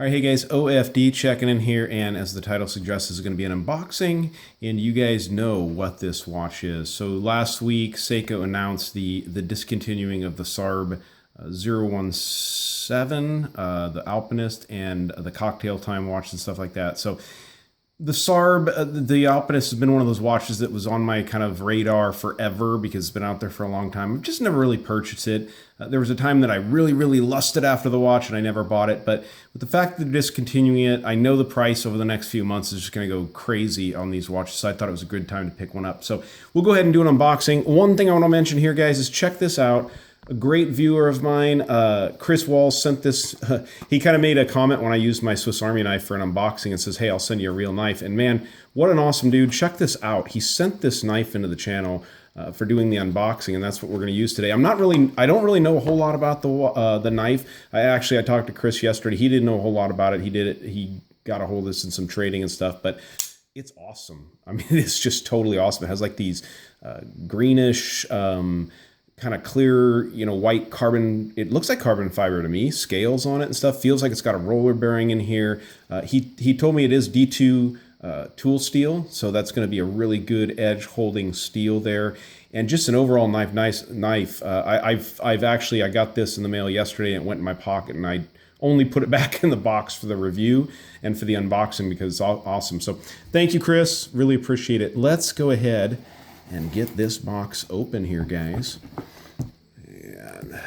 All right, hey guys, OFD checking in here, and as the title suggests, this is going to be an unboxing, and you guys know what this watch is. So last week, Seiko announced the discontinuing of the SARB017, the Alpinist, and the cocktail time watch and stuff like that. So the SARB, the Alpinist, has been one of those watches that was on my kind of radar forever because it's been out there for a long time. I've just never really purchased it. There was a time that I really lusted after the watch and I never bought it. But with the fact that they're discontinuing it, I know the price over the next few months is just going to go crazy on these watches. So I thought it was a good time to pick one up. So we'll go ahead and do an unboxing. One thing I want to mention here, guys, is check this out. A great viewer of mine, Chris Walls, sent this. He kind of made a comment when I used my Swiss Army knife for an unboxing and says, hey, I'll send you a real knife. And man, what an awesome dude. Check this out. He sent this knife into the channel for doing the unboxing, and that's what we're going to use today. I don't really know a whole lot about the knife. I talked to Chris yesterday. He didn't know a whole lot about it. He got a hold of this in some trading and stuff, but it's awesome. I mean, it's just totally awesome. It has like these greenish, kind of clear, white carbon. It looks like carbon fiber to me. Scales on it and stuff. Feels like it's got a roller bearing in here. He told me it is D2 tool steel, so that's going to be a really good edge holding steel there. And just an overall nice knife. I got this in the mail yesterday and it went in my pocket, and I only put it back in the box for the review and for the unboxing because it's awesome. So thank you, Chris. Really appreciate it. Let's go ahead and get this box open here, guys. And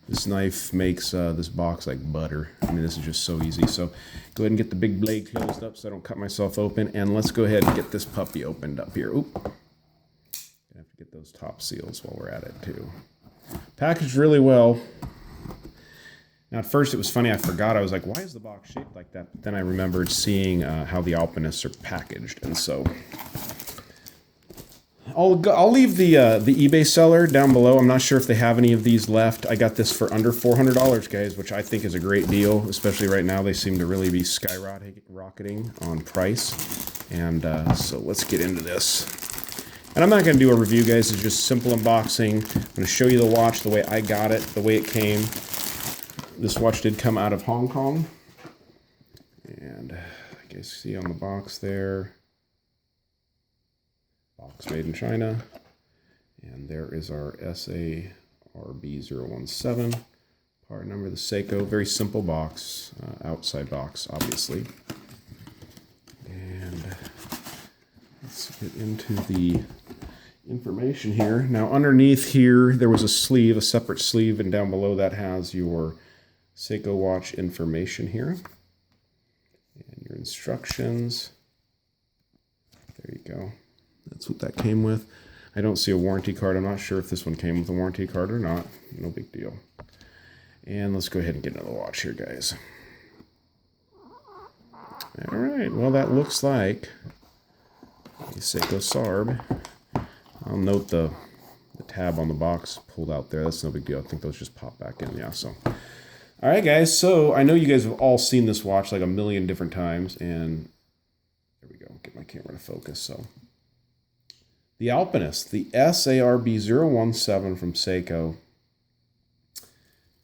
this knife makes this box like butter. I mean, this is just so easy. So go ahead and get the big blade closed up so I don't cut myself open. And let's go ahead and get this puppy opened up here. Oop. Gonna have to get those top seals while we're at it too. Packaged really well. Now at first it was funny, I forgot. I was like, why is the box shaped like that? But then I remembered seeing how the Alpinists are packaged. And so I'll leave the eBay seller down below. I'm not sure if they have any of these left. I got this for under $400, guys, which I think is a great deal, especially right now. They seem to really be skyrocketing on price. And so let's get into this. And I'm not going to do a review, guys. It's just simple unboxing. I'm going to show you the watch the way I got it, the way it came. This watch did come out of Hong Kong. And I guess you see on the box there. Box made in China, and there is our SARB017 part number, the Seiko. Very simple box, outside box, obviously. And let's get into the information here. Now, underneath here, there was a sleeve, a separate sleeve, and down below that has your Seiko watch information here and your instructions. There you go. That's what that came with. I don't see a warranty card. I'm not sure if this one came with a warranty card or not. No big deal. And let's go ahead and get into the watch here, guys. All right. Well, that looks like a Seiko SARB. I'll note the tab on the box pulled out there. That's no big deal. I think those just pop back in. Yeah, so. All right, guys. So I know you guys have all seen this watch like a million different times. And there we go. Get my camera to focus. So the Alpinist, the SARB017 from Seiko.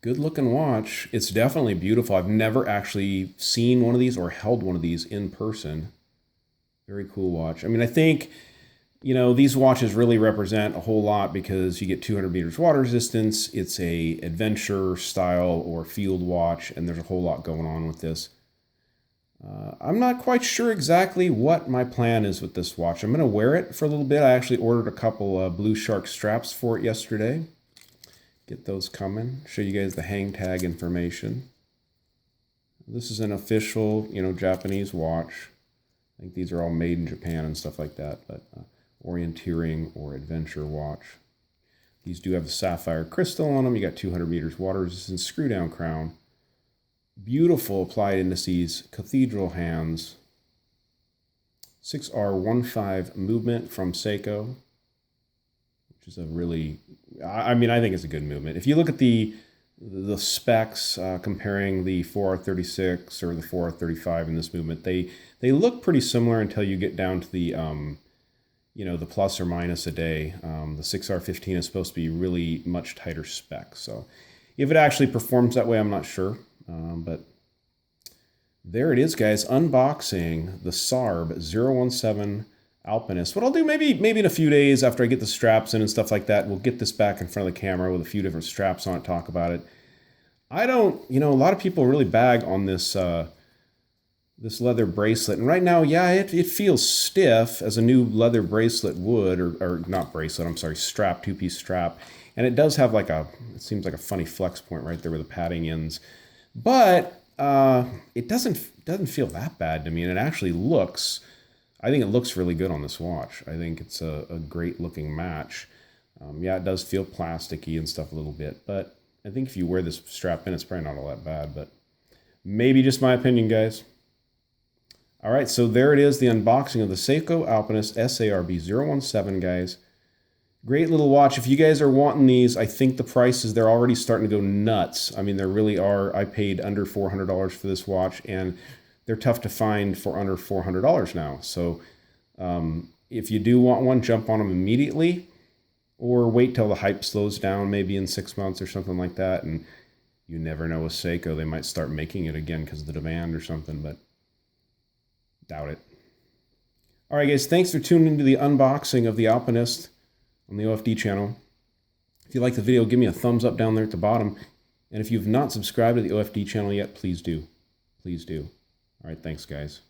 Good looking watch. It's definitely beautiful. I've never actually seen one of these or held one of these in person. Very cool watch. I mean, I think, these watches really represent a whole lot because you get 200 meters water resistance. It's a adventure style or field watch, and there's a whole lot going on with this. I'm not quite sure exactly what my plan is with this watch. I'm going to wear it for a little bit. I actually ordered a couple Blue Shark straps for it yesterday. Get those coming. Show you guys the hang tag information. This is an official, Japanese watch. I think these are all made in Japan and stuff like that, but orienteering or adventure watch. These do have a sapphire crystal on them. You got 200 meters water resistance, screw down crown. Beautiful applied indices, cathedral hands, 6R15 movement from Seiko, which is a really, I think it's a good movement. If you look at the specs comparing the 4R36 or the 4R35 in this movement, they look pretty similar until you get down to the, the plus or minus a day. The 6R15 is supposed to be really much tighter spec. So if it actually performs that way, I'm not sure. But There it is, guys. Unboxing the SARB017 Alpinist. What I'll do maybe in a few days after I get the straps in and stuff like that, we'll get this back in front of the camera with a few different straps on it, talk about it. I don't, a lot of people really bag on this this leather bracelet. And right now, yeah, it feels stiff as a new leather bracelet would, or not bracelet, I'm sorry, strap, two-piece strap. And it does have like it seems like a funny flex point right there where the padding ends. But it doesn't feel that bad to me, and it actually looks, I think it looks really good on this watch. I think it's a great looking match. Yeah, it does feel plasticky and stuff a little bit, but I think if you wear this strap in, it's probably not all that bad, but maybe just my opinion, guys. All right, so there it is, the unboxing of the Seiko Alpinist SARB017, guys. Great little watch. If you guys are wanting these, I think the prices, they're already starting to go nuts. I mean, there really are. I paid under $400 for this watch, and they're tough to find for under $400 now. So if you do want one, jump on them immediately, or wait till the hype slows down, maybe in 6 months or something like that. And you never know with Seiko, they might start making it again because of the demand or something, but doubt it. All right, guys, thanks for tuning into the unboxing of the Alpinist on the OFD channel. If you like the video, give me a thumbs up down there at the bottom. And if you've not subscribed to the OFD channel yet, please do. Please do. All right, thanks, guys.